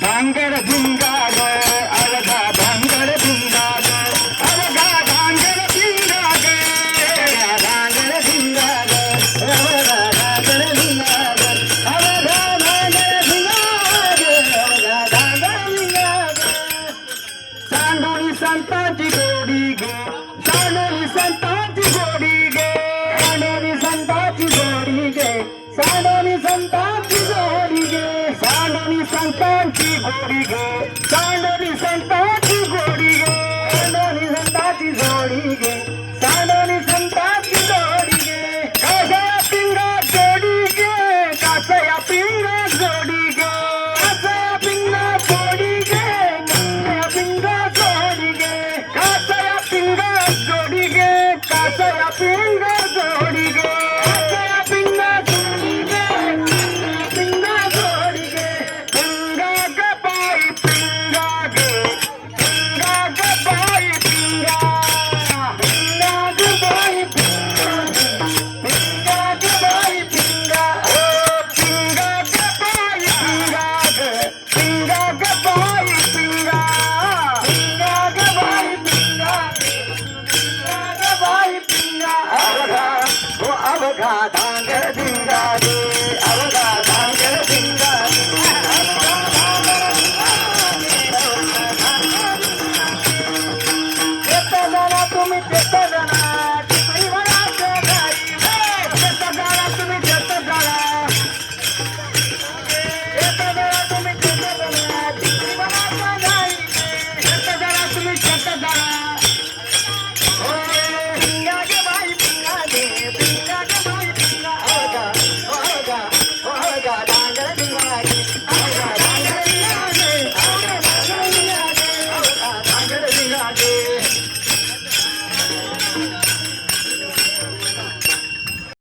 भांगर भिंगा ग अलगा भांगर भिंगा ग अलगा भांगर भिंगा ग भांगर भिंगा ग अलगा भांगर भिंगा ग अलगा भांगर भिंगा ग अलगा भांगर भिंगा ग सांडोळी संतांची गोडी गे सांडोळी संतांची गोडी गे सांडोळी संतांची गोडी गे सांडोळी संतांची गोडी गे सांडोळी संतांची गोडी गे सांडोळी संतांची गोडी गे सांडोळी संतांची गोडी गे